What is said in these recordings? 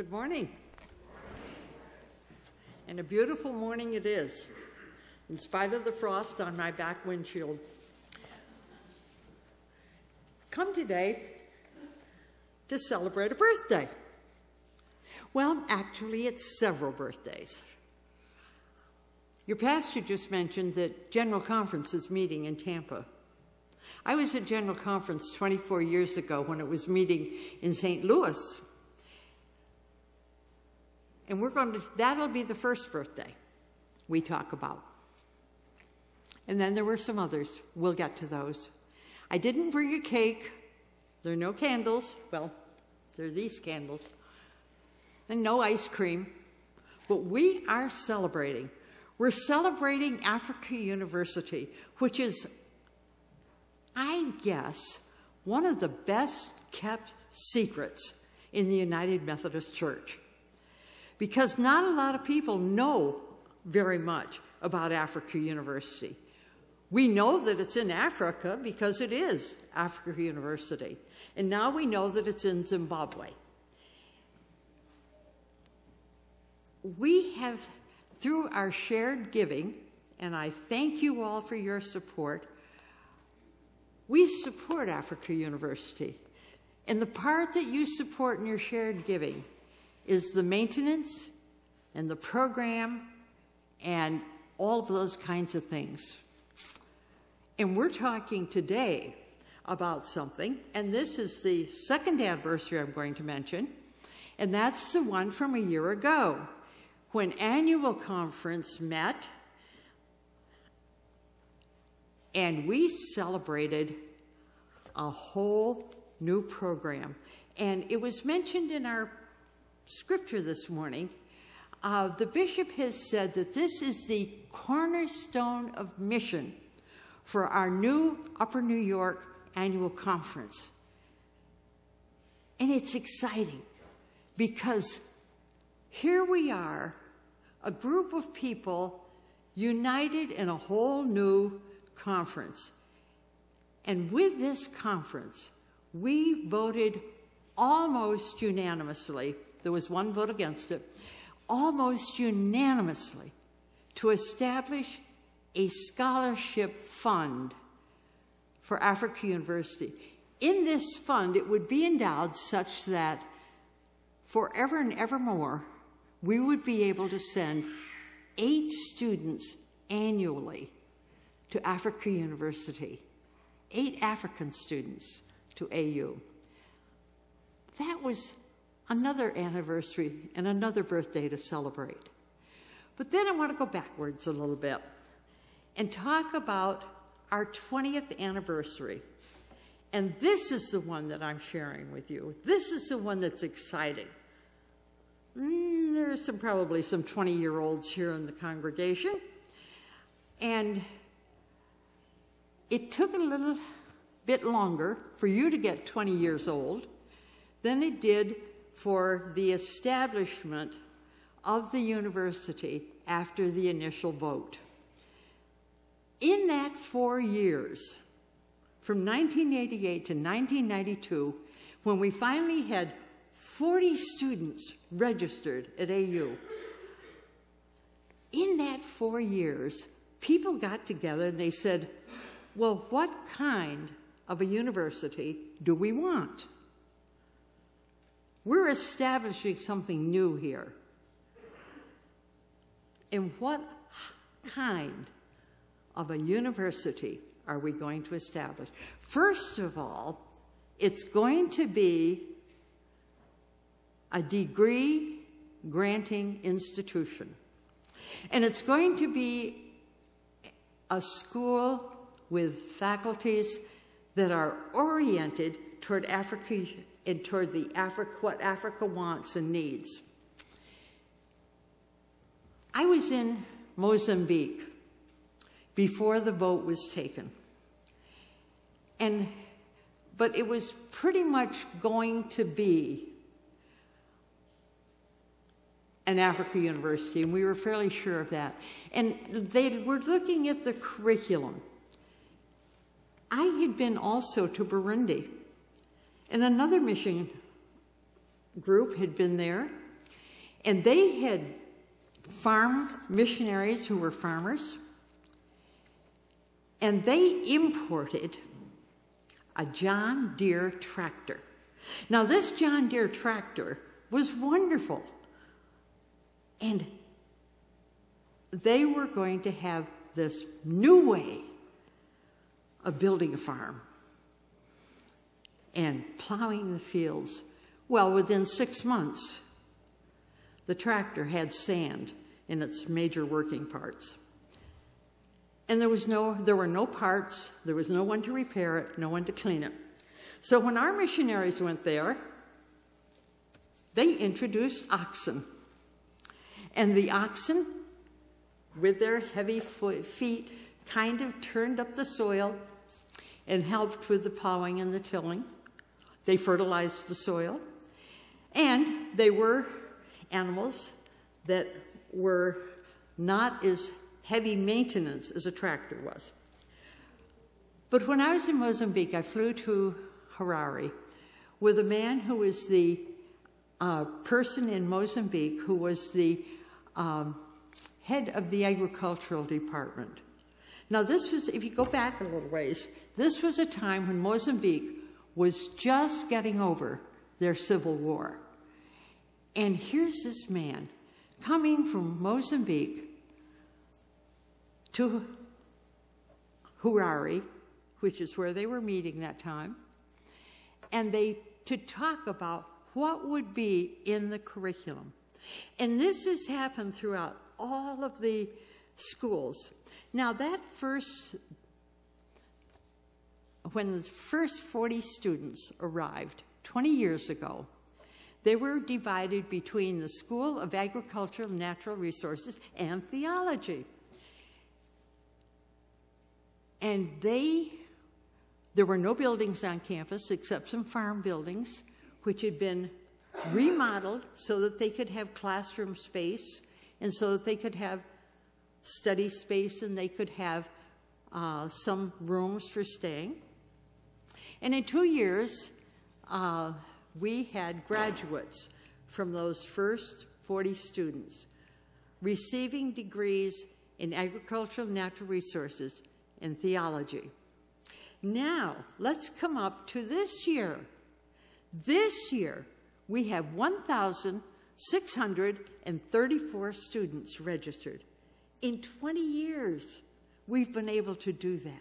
Good morning. And a beautiful morning it is, in spite of the frost on my back windshield. Come today to celebrate a birthday. Well, actually, it's several birthdays. Your pastor just mentioned that General Conference is meeting in Tampa. I was at General Conference 24 years ago when it was meeting in St. Louis. And that'll be the first birthday we talk about. And then there were some others. We'll get to those. I didn't bring a cake. There are no candles. Well, there are these candles. And no ice cream. But we are celebrating. We're celebrating Africa University, which is, I guess, one of the best kept secrets in the United Methodist Church. Because not a lot of people know very much about Africa University. We know that it's in Africa because it is Africa University. And now we know that it's in Zimbabwe. We have, through our shared giving, and I thank you all for your support, we support Africa University. And the part that you support in your shared giving is the maintenance and the program and all of those kinds of things. And we're talking today about something, and this is the second anniversary I'm going to mention, and that's the one from a year ago when annual conference met and we celebrated a whole new program. And it was mentioned in our scripture this morning. The bishop has said that this is the cornerstone of mission for our new Upper New York annual conference. And it's exciting because here we are, a group of people united in a whole new conference. And with this conference, we voted almost unanimously, there was one vote against it, almost unanimously to establish a scholarship fund for Africa University. In this fund, it would be endowed such that forever and evermore, we would be able to send 8 students annually to Africa University, 8 African students to AU. That was another anniversary and another birthday to celebrate. But then I want to go backwards a little bit and talk about our 20th anniversary. And this is the one that I'm sharing with you. This is the one that's exciting. There's probably some 20-year-olds here in the congregation. And it took a little bit longer for you to get 20 years old than it did for the establishment of the university after the initial vote. In that 4 years, from 1988 to 1992, when we finally had 40 students registered at AU, in that 4 years, people got together and they said, well, what kind of a university do we want? We're establishing something new here. And what kind of a university are we going to establish? First of all, it's going to be a degree-granting institution. And it's going to be a school with faculties that are oriented toward Africa and toward what Africa wants and needs. I was in Mozambique before the vote was taken. But it was pretty much going to be an Africa University, and we were fairly sure of that. And they were looking at the curriculum. I had been also to Burundi, and another mission group had been there And they had farm missionaries who were farmers, and they imported a John Deere tractor. Now, this John Deere tractor was wonderful, and they were going to have this new way of building a farm and plowing the fields. Well, within 6 months, the tractor had sand in its major working parts. And there were no parts, there was no one to repair it, no one to clean it. So when our missionaries went there, they introduced oxen. And the oxen, with their heavy feet, kind of turned up the soil and helped with the plowing and the tilling. They fertilized the soil. And they were animals that were not as heavy maintenance as a tractor was. But when I was in Mozambique, I flew to Harare with a man who was the person in Mozambique who was the head of the agricultural department. Now this was, if you go back a little ways, this was a time when Mozambique was just getting over their civil war. And here's this man coming from Mozambique to Harare, which is where they were meeting that time, and to talk about what would be in the curriculum. And this has happened throughout all of the schools. Now when the first 40 students arrived 20 years ago, they were divided between the School of Agriculture and Natural Resources and Theology. And there were no buildings on campus except some farm buildings, which had been remodeled so that they could have classroom space and so that they could have study space and they could have some rooms for staying. And in 2 years, we had graduates from those first 40 students receiving degrees in agricultural and natural resources and theology. Now, let's come up to this year. This year, we have 1,634 students registered. In 20 years, we've been able to do that.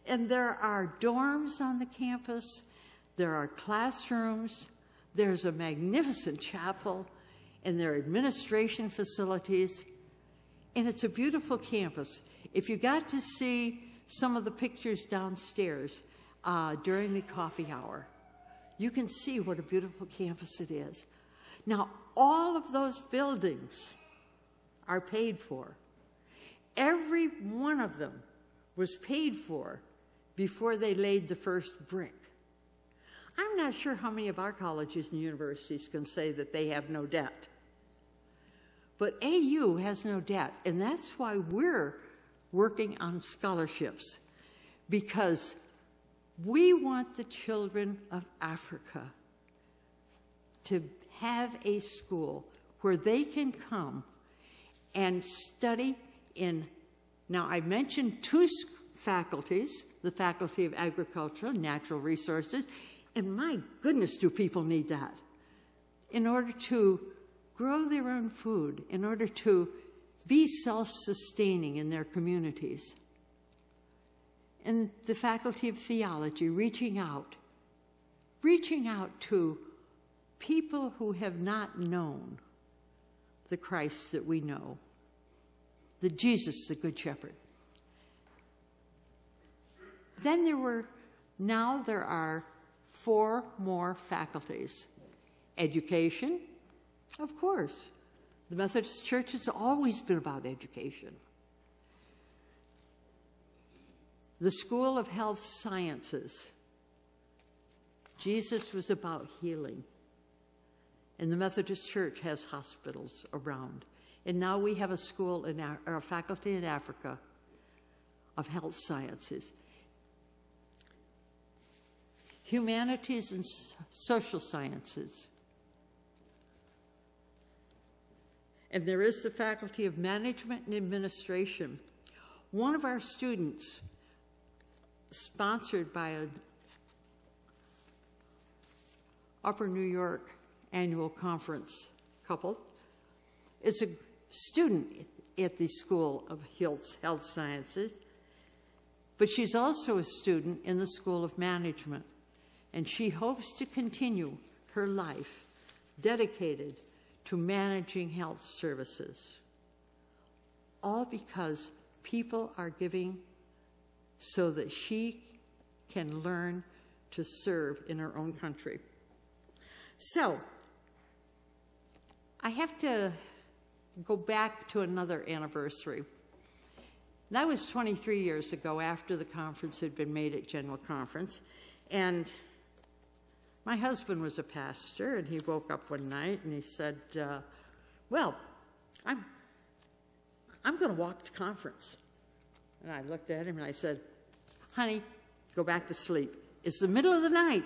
And there are dorms on the campus, there are classrooms, there's a magnificent chapel, and there are administration facilities, and it's a beautiful campus. If you got to see some of the pictures downstairs during the coffee hour, you can see what a beautiful campus it is. Now, all of those buildings are paid for. Every one of them was paid for before they laid the first brick. I'm not sure how many of our colleges and universities can say that they have no debt. But AU has no debt, and that's why we're working on scholarships, because we want the children of Africa to have a school where they can come and study in, now I mentioned two faculties, the Faculty of Agriculture and Natural Resources, and my goodness, do people need that in order to grow their own food, in order to be self-sustaining in their communities. And the Faculty of Theology, reaching out to people who have not known the Christ that we know, the Jesus, the Good Shepherd. Then there are 4 more faculties. Education, of course. The Methodist Church has always been about education. The School of Health Sciences. Jesus was about healing. And the Methodist Church has hospitals around. And now we have a school, or a faculty in Africa of health sciences. Humanities and social sciences. and there is the Faculty of Management and Administration. One of our students, sponsored by a Upper New York annual conference couple, is a student at the School of Health Sciences, but she's also a student in the School of Management, and she hopes to continue her life dedicated to managing health services, all because people are giving so that she can learn to serve in her own country. So, I have to go back to another anniversary. That was 23 years ago, after the conference had been made at General Conference, and my husband was a pastor, and he woke up one night and he said, well, I'm going to walk to conference. And I looked at him and I said, honey, go back to sleep. It's the middle of the night.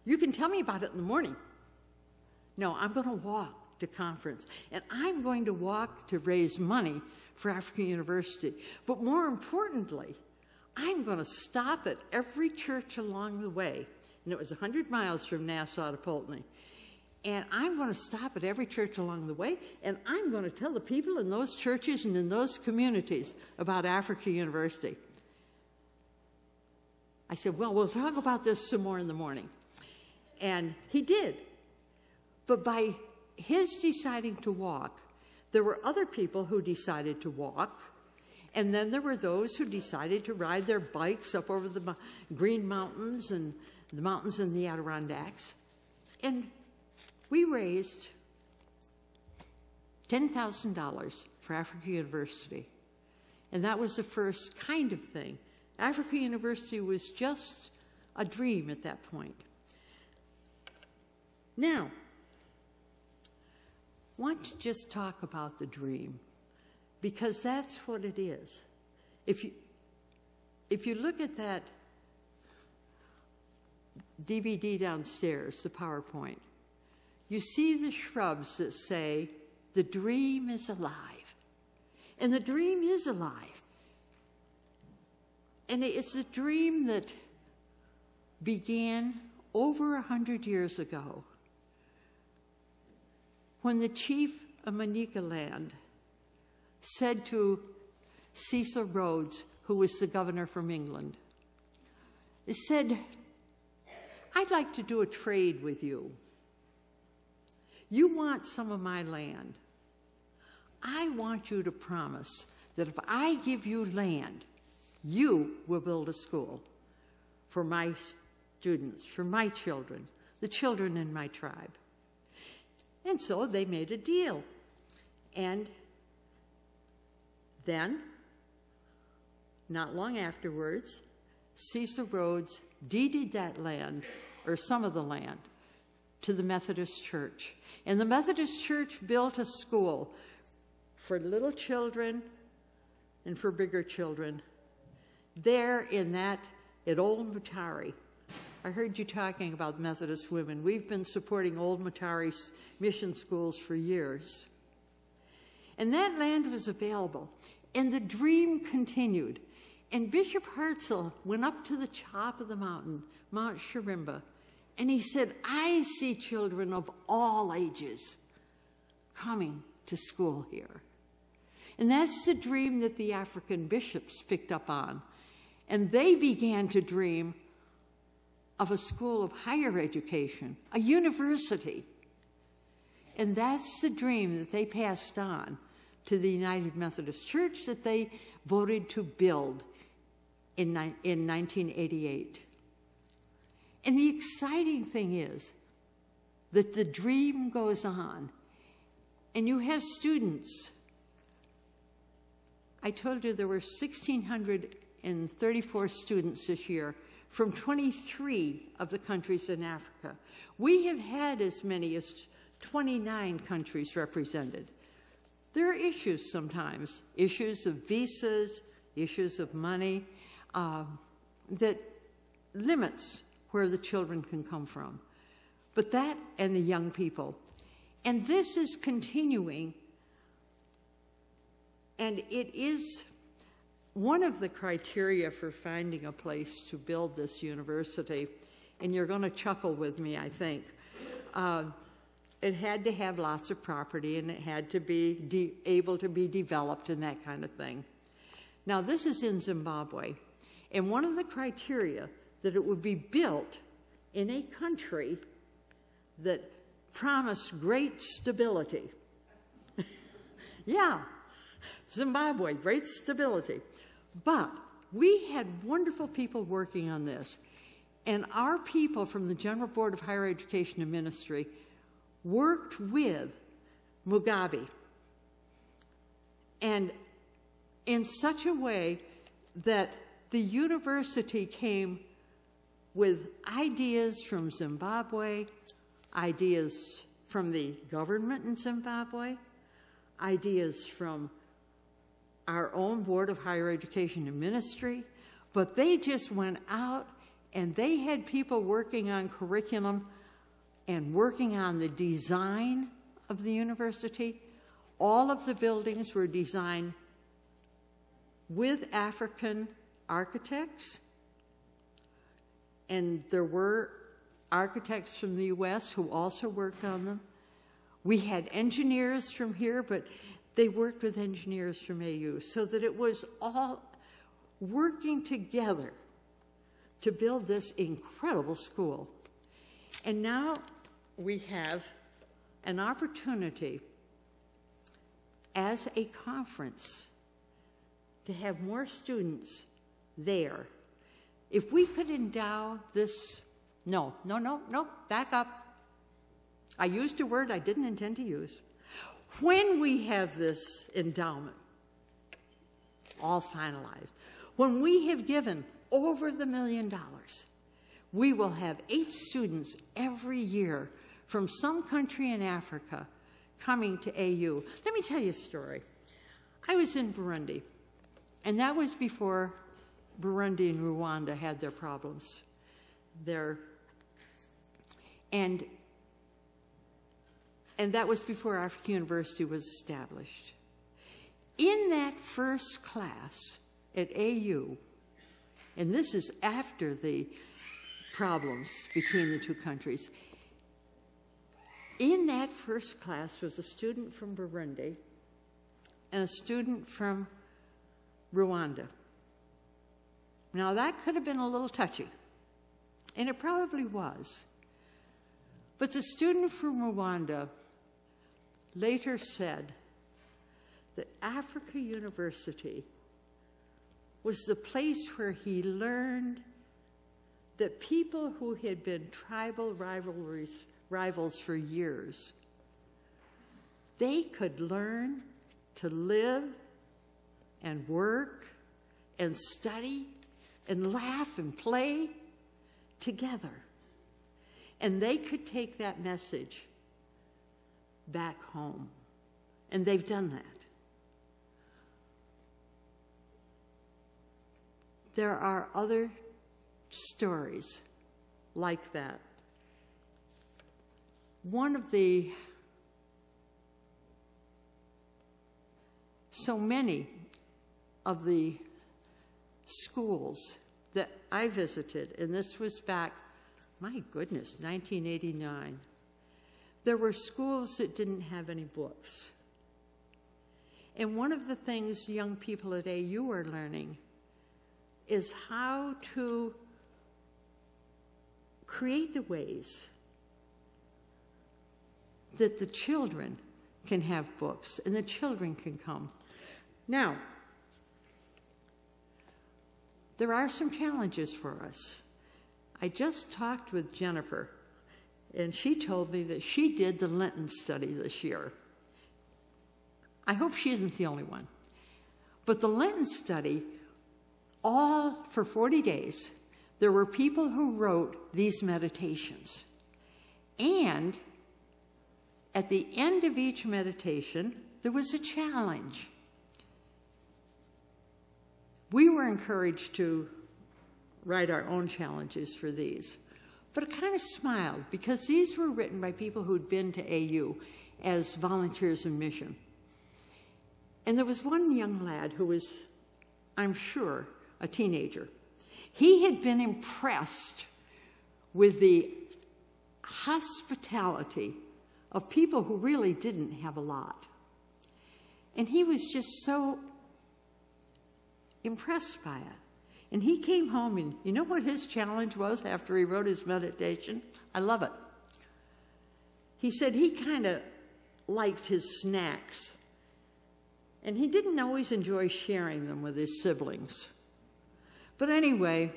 You can tell me about it in the morning. No, I'm going to walk to conference, and I'm going to walk to raise money for African University. But more importantly, I'm going to stop at every church along the way. And it was 100 miles from Nassau to Poultney. And I'm going to stop at every church along the way, and I'm going to tell the people in those churches and in those communities about African University. I said, well, we'll talk about this some more in the morning. And he did. But by his deciding to walk, there were other people who decided to walk, and then there were those who decided to ride their bikes up over the Green Mountains and the mountains in the Adirondacks. And we raised $10,000 for African University. And that was the first kind of thing. African University was just a dream at that point. Now, I want to just talk about the dream, because that's what it is. If you look at that DVD downstairs, the PowerPoint, you see the shrubs that say, the dream is alive. And the dream is alive. And it's a dream that began over 100 years ago, when the chief of Manicaland said to Cecil Rhodes, who was the governor from England, he said, I'd like to do a trade with you. You want some of my land. I want you to promise that if I give you land, you will build a school for my students, for my children, the children in my tribe. And so they made a deal. And then, not long afterwards, Cecil Rhodes deeded that land, or some of the land, to the Methodist Church. And the Methodist Church built a school for little children and for bigger children there at Old Mutare. I heard you talking about Methodist women. We've been supporting Old Mutare mission schools for years. And that land was available, and the dream continued. And Bishop Hartzell went up to the top of the mountain, Mount Sharimba, and he said, I see children of all ages coming to school here. And that's the dream that the African bishops picked up on. And they began to dream of a school of higher education, a university. And that's the dream that they passed on to the United Methodist Church that they voted to build in 1988. And the exciting thing is that the dream goes on, and you have students. I told you there were 1,634 students this year from 23 of the countries in Africa. We have had as many as 29 countries represented. There are issues sometimes, issues of visas, issues of money, that limits where the children can come from. But that and the young people. And this is continuing And it is one of the criteria for finding a place to build this university, and you're going to chuckle with me, I think. It had to have lots of property, and it had to be able to be developed and that kind of thing. Now, this is in Zimbabwe, and one of the criteria that it would be built in a country that promised great stability. Yeah, Zimbabwe, great stability. But we had wonderful people working on this, and our people from the General Board of Higher Education and Ministry worked with Mugabe, and in such a way that the university came with ideas from Zimbabwe, ideas from the government in Zimbabwe, ideas from our own Board of Higher Education and Ministry, but they just went out and they had people working on curriculum and working on the design of the university. All of the buildings were designed with African architects, and there were architects from the U.S. who also worked on them. We had engineers from here, but they worked with engineers from AU, so that it was all working together to build this incredible school. And now we have an opportunity as a conference to have more students there. If we could endow this, no, back up. I used a word I didn't intend to use. When we have this endowment all finalized, when we have given over $1 million, we will have 8 students every year from some country in Africa coming to AU. Let me tell you a story. I was in Burundi, and that was before Burundi and Rwanda had their problems there. And that was before African University was established. In that first class at AU, and this is after the problems between the two countries, in that first class was a student from Burundi and a student from Rwanda. Now, that could have been a little touchy, and it probably was. But the student from Rwanda later said that Africa University was the place where he learned that people who had been tribal rivals for years, they could learn to live and work and study and laugh and play together. And they could take that message back home. And they've done that. There are other stories like that. One of the so many of the schools that I visited, and this was back, my goodness, 1989, there were schools that didn't have any books. And one of the things young people at AU are learning is how to create the ways that the children can have books and the children can come. Now, there are some challenges for us. I just talked with Jennifer, and she told me that she did the Lenten study this year. I hope she isn't the only one. But the Lenten study, all for 40 days, there were people who wrote these meditations. And at the end of each meditation, there was a challenge. We were encouraged to write our own challenges for these. But I kind of smiled because these were written by people who'd been to AU as volunteers in mission. And there was one young lad who was, I'm sure, a teenager. He had been impressed with the hospitality of people who really didn't have a lot. And he was just so impressed by it. And he came home, and you know what his challenge was after he wrote his meditation? I love it. He said he kind of liked his snacks, and he didn't always enjoy sharing them with his siblings. But anyway,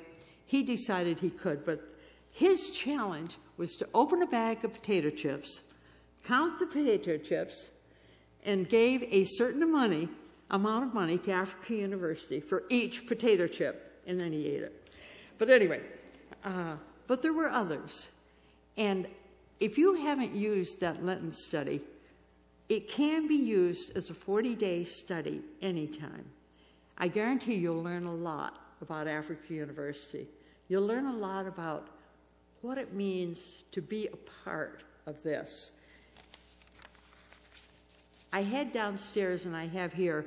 he decided he could. But his challenge was to open a bag of potato chips, count the potato chips, and gave a certain amount of money to Africa University for each potato chip, and then he ate it. But anyway, but there were others. And if you haven't used that Lenten study, it can be used as a 40-day study anytime. I guarantee you'll learn a lot about Africa University. You'll learn a lot about what it means to be a part of this. I had downstairs, and I have here,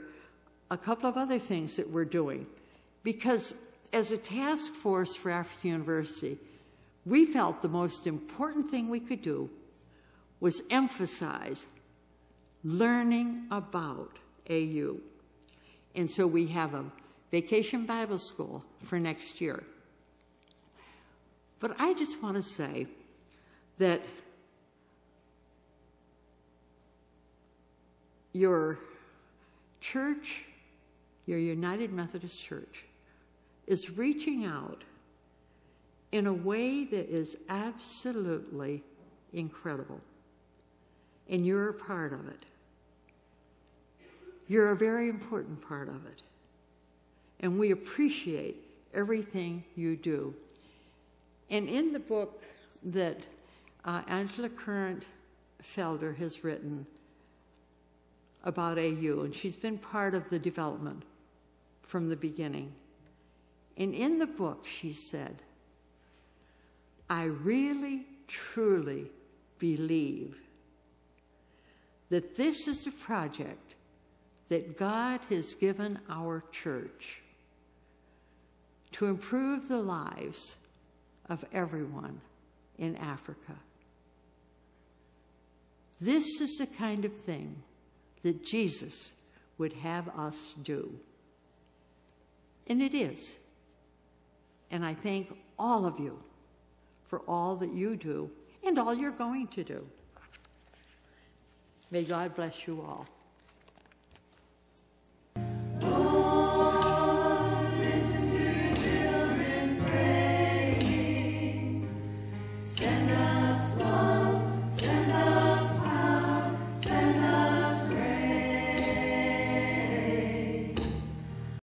a couple of other things that we're doing. Because as a task force for Africa University, we felt the most important thing we could do was emphasize learning about AU. And so we have a Vacation Bible School for next year. But I just want to say that your church, your United Methodist Church, is reaching out in a way that is absolutely incredible. And you're a part of it. You're a very important part of it. And we appreciate everything you do. And in the book that Angela Current-Felder has written about AU, and she's been part of the development from the beginning. And in the book, she said, I really, truly believe that this is a project that God has given our church to improve the lives of everyone in Africa. This is the kind of thing that Jesus would have us do. And it is. And I thank all of you for all that you do and all you're going to do. May God bless you all.